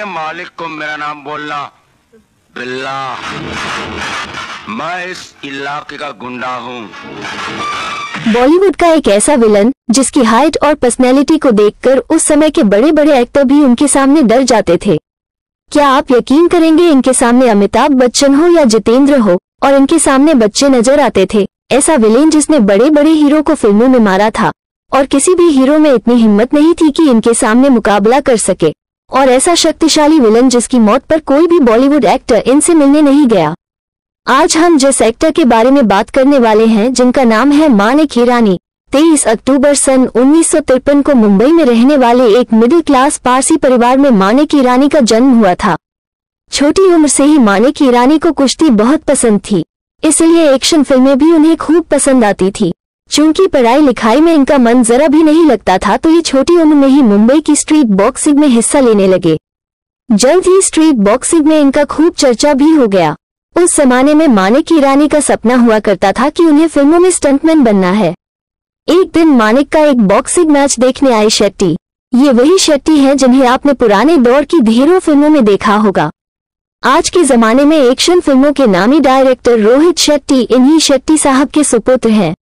अपने मालिक को मेरा नाम बोलना। बिल्ला, मैं इस इलाके का गुंडा हूँ। बॉलीवुड का एक ऐसा विलन जिसकी हाइट और पर्सनैलिटी को देखकर उस समय के बड़े बड़े एक्टर भी उनके सामने डर जाते थे। क्या आप यकीन करेंगे, इनके सामने अमिताभ बच्चन हो या जितेंद्र हो और इनके सामने बच्चे नजर आते थे। ऐसा विलेन जिसने बड़े बड़े हीरो को फिल्मों में मारा था और किसी भी हीरो में इतनी हिम्मत नहीं थी कि इनके सामने मुकाबला कर सके। और ऐसा शक्तिशाली विलन जिसकी मौत पर कोई भी बॉलीवुड एक्टर इनसे मिलने नहीं गया। आज हम जिस एक्टर के बारे में बात करने वाले हैं, जिनका नाम है मानिक हिरानी, 23 अक्टूबर सन 1953 को मुंबई में रहने वाले एक मिडिल क्लास पारसी परिवार में मानिक हिरानी का जन्म हुआ था। छोटी उम्र से ही मानिक हिरानी को कुश्ती बहुत पसंद थी, इसलिए एक्शन फिल्में भी उन्हें खूब पसंद आती थी। चूंकि पढ़ाई लिखाई में इनका मन जरा भी नहीं लगता था, तो ये छोटी उम्र में ही मुंबई की स्ट्रीट बॉक्सिंग में हिस्सा लेने लगे। जल्द ही स्ट्रीट बॉक्सिंग में इनका खूब चर्चा भी हो गया। उस जमाने में मानिक हिरानी का सपना हुआ करता था कि उन्हें फिल्मों में स्टंटमैन बनना है। एक दिन मानिक का एक बॉक्सिंग मैच देखने आए शेट्टी। ये वही शेट्टी हैं जिन्हें आपने पुराने दौर की ढेरों फिल्मों में देखा होगा। आज के जमाने में एक्शन फिल्मों के नामी डायरेक्टर रोहित शेट्टी इन्हीं शेट्टी साहब के सुपुत्र हैं।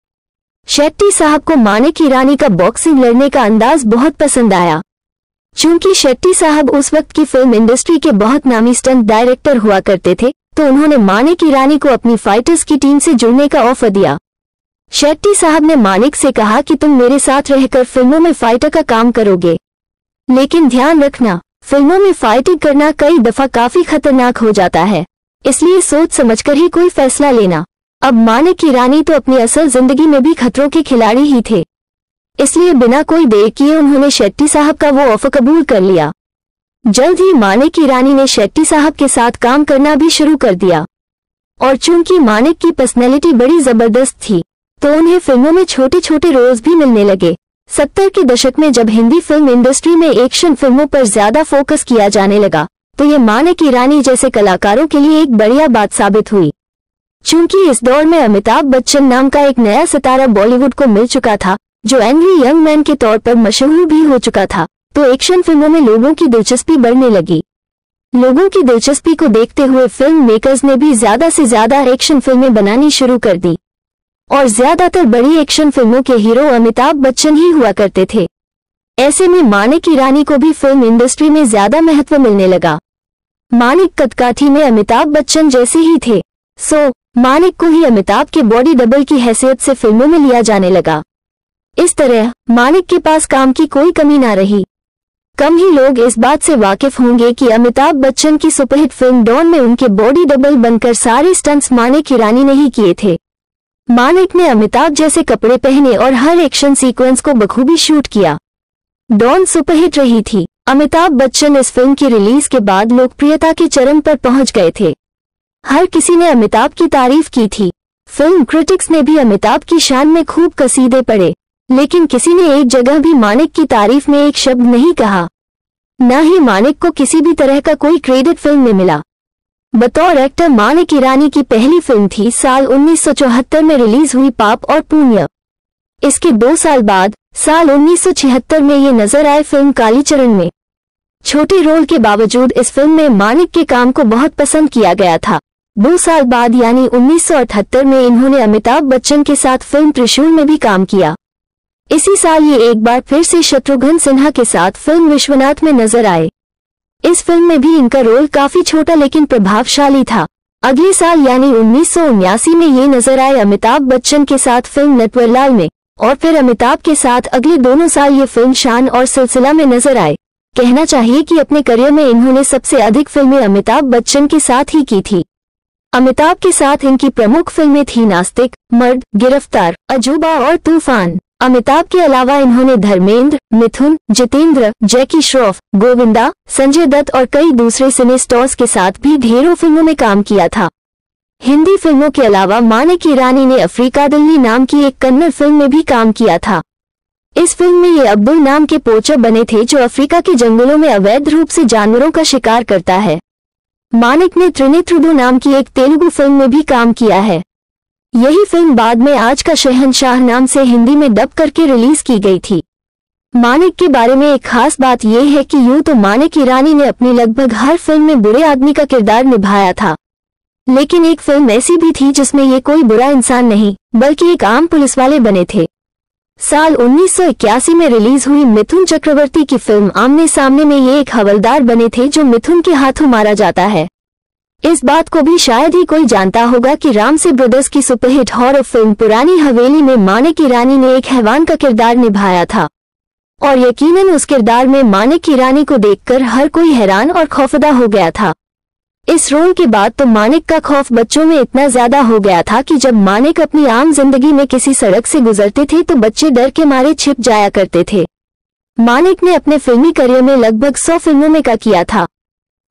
शेट्टी साहब को मानिक हिरानी का बॉक्सिंग लड़ने का अंदाज बहुत पसंद आया। चूंकि शेट्टी साहब उस वक्त की फिल्म इंडस्ट्री के बहुत नामी स्टंट डायरेक्टर हुआ करते थे, तो उन्होंने मानिक हिरानी को अपनी फाइटर्स की टीम से जुड़ने का ऑफर दिया। शेट्टी साहब ने मानिक से कहा कि तुम मेरे साथ रहकर फिल्मों में फाइटर का काम करोगे, लेकिन ध्यान रखना, फिल्मों में फाइटिंग करना कई दफा काफी खतरनाक हो जाता है, इसलिए सोच समझकर ही कोई फैसला लेना। अब मानिक हिरानी तो अपनी असल जिंदगी में भी खतरों के खिलाड़ी ही थे, इसलिए बिना कोई देर किए उन्होंने शेट्टी साहब का वो ऑफर कबूल कर लिया। जल्द ही मानिक हिरानी ने शेट्टी साहब के साथ काम करना भी शुरू कर दिया। और चूंकि मानिक की पर्सनैलिटी बड़ी जबरदस्त थी, तो उन्हें फिल्मों में छोटे छोटे रोल्स भी मिलने लगे। 70 के दशक में जब हिंदी फिल्म इंडस्ट्री में एक्शन फिल्मों पर ज्यादा फोकस किया जाने लगा, तो ये मानिक हिरानी जैसे कलाकारों के लिए एक बढ़िया बात साबित हुई। चूंकि इस दौर में अमिताभ बच्चन नाम का एक नया सितारा बॉलीवुड को मिल चुका था, जो एंग्री यंग मैन के तौर पर मशहूर भी हो चुका था, तो एक्शन फिल्मों में लोगों की दिलचस्पी बढ़ने लगी। लोगों की दिलचस्पी को देखते हुए फिल्म मेकर्स ने भी ज्यादा से ज्यादा एक्शन फिल्में बनानी शुरू कर दी, और ज्यादातर बड़ी एक्शन फिल्मों के हीरो अमिताभ बच्चन ही हुआ करते थे। ऐसे में मानिक हिरानी को भी फिल्म इंडस्ट्री में ज्यादा महत्व मिलने लगा। मानिक कदकाठी में अमिताभ बच्चन जैसे ही थे, सो मानिक को ही अमिताभ के बॉडी डबल की हैसियत से फिल्मों में लिया जाने लगा। इस तरह मानिक के पास काम की कोई कमी ना रही। कम ही लोग इस बात से वाकिफ होंगे कि अमिताभ बच्चन की सुपरहिट फिल्म डॉन में उनके बॉडी डबल बनकर सारे स्टंट्स मानिक हिरानी ने ही किए थे। मानिक ने अमिताभ जैसे कपड़े पहने और हर एक्शन सीक्वेंस को बखूबी शूट किया। डॉन सुपरहिट रही थी। अमिताभ बच्चन इस फिल्म की रिलीज के बाद लोकप्रियता के चरम पर पहुंच गए थे। हर किसी ने अमिताभ की तारीफ की थी। फिल्म क्रिटिक्स ने भी अमिताभ की शान में खूब कसीदे पढ़े, लेकिन किसी ने एक जगह भी मानिक की तारीफ में एक शब्द नहीं कहा। न ही मानिक को किसी भी तरह का कोई क्रेडिट फिल्म में मिला। बतौर एक्टर मानिक हिरानी की पहली फिल्म थी साल 1974 में रिलीज हुई पाप और पुण्य। इसके 2 साल बाद साल 1976 में ये नजर आए फिल्म कालीचरण में। छोटे रोल के बावजूद इस फिल्म में मानिक के काम को बहुत पसंद किया गया था। 2 साल बाद यानी 1978 में इन्होंने अमिताभ बच्चन के साथ फिल्म त्रिशूल में भी काम किया। इसी साल ये एक बार फिर से शत्रुघ्न सिन्हा के साथ फिल्म विश्वनाथ में नजर आए। इस फिल्म में भी इनका रोल काफी छोटा लेकिन प्रभावशाली था। अगले साल यानी 1979 में ये नजर आए अमिताभ बच्चन के साथ फिल्म नटवरलाल में, और फिर अमिताभ के साथ अगले दोनों साल ये फिल्म शान और सिलसिला में नजर आए। कहना चाहिए कि अपने करियर में इन्होंने सबसे अधिक फिल्में अमिताभ बच्चन के साथ ही की थी। अमिताभ के साथ इनकी प्रमुख फिल्में थी नास्तिक, मर्द, गिरफ्तार, अजूबा और तूफान। अमिताभ के अलावा इन्होंने धर्मेंद्र, मिथुन, जितेंद्र, जैकी श्रॉफ, गोविंदा, संजय दत्त और कई दूसरे सिने स्टार्स के साथ भी ढेरों फिल्मों में काम किया था। हिंदी फिल्मों के अलावा मानिक हिरानी ने अफ्रीका दिल्ली नाम की एक कन्नड़ फिल्म में भी काम किया था। इस फिल्म में ये अब्दुल नाम के पोचर बने थे जो अफ्रीका के जंगलों में अवैध रूप से जानवरों का शिकार करता है। मानिक ने त्रिनेत्रुडु नाम की एक तेलुगु फिल्म में भी काम किया है। यही फिल्म बाद में आज का शहंशाह नाम से हिंदी में डब करके रिलीज की गई थी। मानिक के बारे में एक खास बात यह है कि यूं तो मानिक ईरानी ने अपनी लगभग हर फिल्म में बुरे आदमी का किरदार निभाया था, लेकिन एक फिल्म ऐसी भी थी जिसमें ये कोई बुरा इंसान नहीं बल्कि एक आम पुलिस वाले बने थे। साल 1981 में रिलीज हुई मिथुन चक्रवर्ती की फिल्म आमने सामने में ये एक हवलदार बने थे जो मिथुन के हाथों मारा जाता है। इस बात को भी शायद ही कोई जानता होगा कि रामसे ब्रदर्स की सुपरहिट हॉरर फिल्म पुरानी हवेली में मानिक ईरानी ने एक हैवान का किरदार निभाया था, और यकीनन उस किरदार में मानिक ईरानी को देखकर हर कोई हैरान और खौफजदा हो गया था। इस रोल के बाद तो मानिक का खौफ बच्चों में इतना ज्यादा हो गया था कि जब मानिक अपनी आम जिंदगी में किसी सड़क से गुजरते थे तो बच्चे डर के मारे छिप जाया करते थे। मानिक ने अपने फिल्मी करियर में लगभग 100 फिल्मों में काम किया था।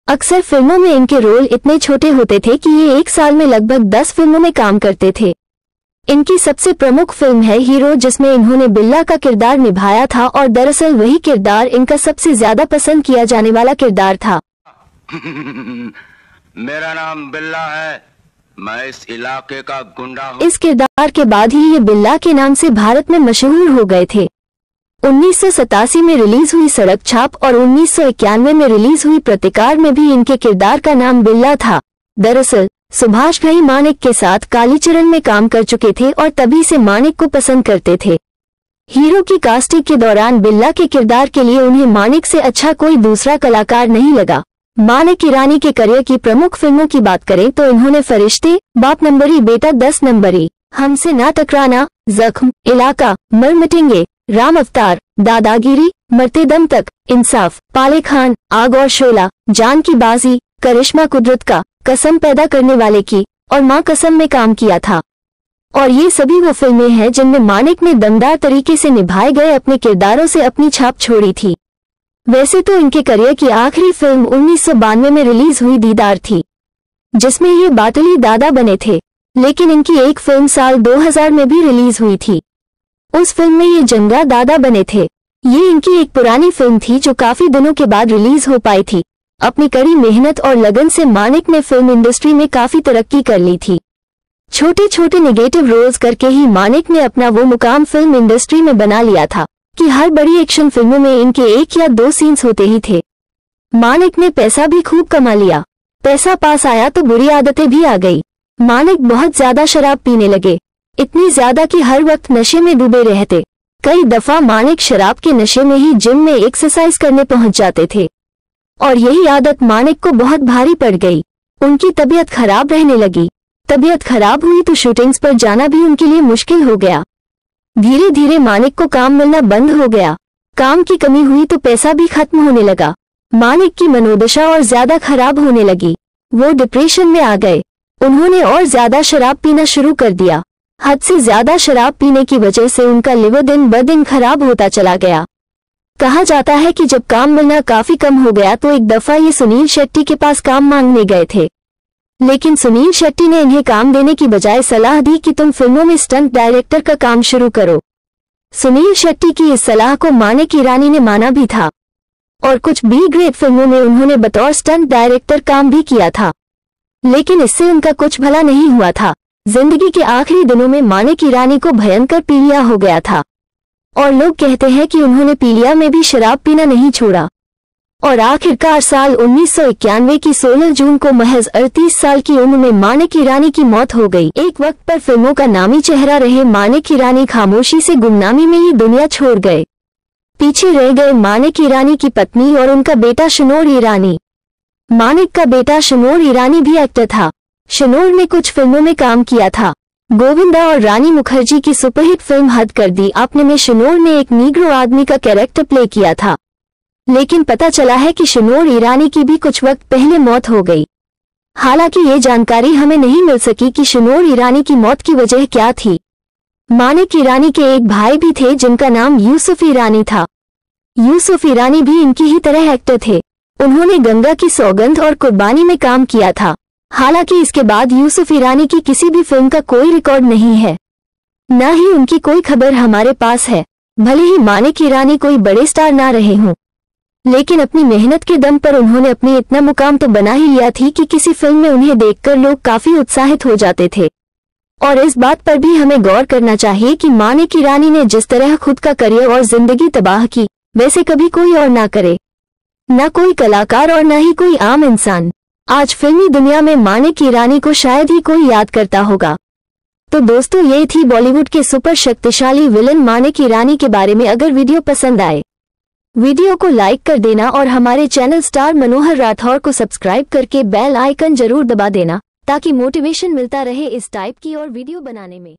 अक्सर फिल्मों में इनके रोल इतने छोटे होते थे कि ये एक साल में लगभग 10 फिल्मों में काम करते थे। इनकी सबसे प्रमुख फिल्म है हीरो, जिसमें इन्होंने बिल्ला का किरदार निभाया था, और दरअसल वही किरदार इनका सबसे ज्यादा पसंद किया जाने वाला किरदार था। मेरा नाम बिल्ला है, मैं इस इलाके का गुंडा हूँ। इस किरदार के बाद ही ये बिल्ला के नाम से भारत में मशहूर हो गए थे। 1987 में रिलीज हुई सड़क छाप और 1991 में रिलीज हुई प्रतिकार में भी इनके किरदार का नाम बिल्ला था। दरअसल सुभाष घई मानिक के साथ कालीचरण में काम कर चुके थे और तभी से मानिक को पसंद करते थे। हीरो की कास्टिंग के दौरान बिल्ला के किरदार के लिए उन्हें मानिक से अच्छा कोई दूसरा कलाकार नहीं लगा। मानिक ईरानी के करियर की प्रमुख फिल्मों की बात करें तो इन्होंने फरिश्ते, बाप नंबरी बेटा 10 नंबरी, हमसे ना टकराना, जख्म, इलाका, मर मिटेंगे, राम अवतार, दादागिरी, मरते दम तक, इंसाफ, पाले खान, आग और शोला, जान की बाजी, करिश्मा कुदरत का, कसम पैदा करने वाले की और माँ कसम में काम किया था। और ये सभी वो फिल्में हैं जिनमें मानिक ने दमदार तरीके से निभाए गए अपने किरदारों से अपनी छाप छोड़ी थी। वैसे तो इनके करियर की आखिरी फिल्म 1992 में रिलीज हुई दीदार थी, जिसमें ये बाटली दादा बने थे, लेकिन इनकी एक फिल्म साल 2000 में भी रिलीज हुई थी। उस फिल्म में ये जंगा दादा बने थे। ये इनकी एक पुरानी फिल्म थी जो काफी दिनों के बाद रिलीज हो पाई थी। अपनी कड़ी मेहनत और लगन से मानिक ने फिल्म इंडस्ट्री में काफी तरक्की कर ली थी। छोटे छोटे नेगेटिव रोल्स करके ही मानिक ने अपना वो मुकाम फिल्म इंडस्ट्री में बना लिया था कि हर बड़ी एक्शन फिल्मों में इनके 1 या 2 सीन्स होते ही थे। मानिक ने पैसा भी खूब कमा लिया। पैसा पास आया तो बुरी आदतें भी आ गई। मानिक बहुत ज्यादा शराब पीने लगे, इतनी ज्यादा कि हर वक्त नशे में डूबे रहते। कई दफा मानिक शराब के नशे में ही जिम में एक्सरसाइज करने पहुंच जाते थे, और यही आदत मानिक को बहुत भारी पड़ गई। उनकी तबीयत खराब रहने लगी। तबीयत खराब हुई तो शूटिंग्स पर जाना भी उनके लिए मुश्किल हो गया। धीरे धीरे मानिक को काम मिलना बंद हो गया। काम की कमी हुई तो पैसा भी खत्म होने लगा। मानिक की मनोदशा और ज्यादा खराब होने लगी। वो डिप्रेशन में आ गए। उन्होंने और ज्यादा शराब पीना शुरू कर दिया। हद से ज्यादा शराब पीने की वजह से उनका लिवर दिन ब दिन खराब होता चला गया। कहा जाता है कि जब काम मिलना काफी कम हो गया तो एक दफा ये सुनील शेट्टी के पास काम मांगने गए थे, लेकिन सुनील शेट्टी ने इन्हें काम देने की बजाय सलाह दी कि तुम फिल्मों में स्टंट डायरेक्टर का काम शुरू करो। सुनील शेट्टी की इस सलाह को मानिक ईरानी ने माना भी था, और कुछ बी ग्रेड फिल्मों में उन्होंने बतौर स्टंट डायरेक्टर काम भी किया था, लेकिन इससे उनका कुछ भला नहीं हुआ था। जिंदगी के आखिरी दिनों में मानिक ईरानी को भयंकर पीलिया हो गया था, और लोग कहते हैं कि उन्होंने पीलिया में भी शराब पीना नहीं छोड़ा। और आखिरकार साल 1991 की 16 जून को महज 38 साल की उम्र में मानिक ईरानी की मौत हो गई। एक वक्त पर फिल्मों का नामी चेहरा रहे मानिक ईरानी खामोशी से गुमनामी में ही दुनिया छोड़ गए। पीछे रह गए मानिक ईरानी की पत्नी और उनका बेटा शनोर ईरानी। मानिक का बेटा शनोर ईरानी भी एक्टर था। शनोर ने कुछ फिल्मों में काम किया था। गोविंदा और रानी मुखर्जी की सुपरहिट फिल्म हद कर दी आपने में शनोर ने एक नीग्रो आदमी का कैरेक्टर प्ले किया था, लेकिन पता चला है कि शनोर ईरानी की भी कुछ वक्त पहले मौत हो गई। हालांकि ये जानकारी हमें नहीं मिल सकी कि शनोर ईरानी की मौत की वजह क्या थी। मानिक ईरानी के एक भाई भी थे जिनका नाम यूसुफ ईरानी था। यूसुफ ईरानी भी इनकी ही तरह एक्टर थे। उन्होंने गंगा की सौगंध और कुर्बानी में काम किया था। हालांकि इसके बाद यूसुफ ईरानी की किसी भी फिल्म का कोई रिकॉर्ड नहीं है, न ही उनकी कोई खबर हमारे पास है। भले ही मानिक ईरानी कोई बड़े स्टार ना रहे हों, लेकिन अपनी मेहनत के दम पर उन्होंने अपनी इतना मुकाम तो बना ही लिया थी कि किसी फिल्म में उन्हें देखकर लोग काफी उत्साहित हो जाते थे। और इस बात पर भी हमें गौर करना चाहिए कि माने की रानी ने जिस तरह खुद का करियर और जिंदगी तबाह की, वैसे कभी कोई और ना करे, न कोई कलाकार और न ही कोई आम इंसान। आज फिल्मी दुनिया में माने की रानी को शायद ही कोई याद करता होगा। तो दोस्तों, ये थी बॉलीवुड के सुपर शक्तिशाली विलन माने की रानी के बारे में। अगर वीडियो पसंद आए, वीडियो को लाइक कर देना और हमारे चैनल स्टार मनोहर राठौर को सब्सक्राइब करके बेल आइकन जरूर दबा देना, ताकि मोटिवेशन मिलता रहे इस टाइप की और वीडियो बनाने में।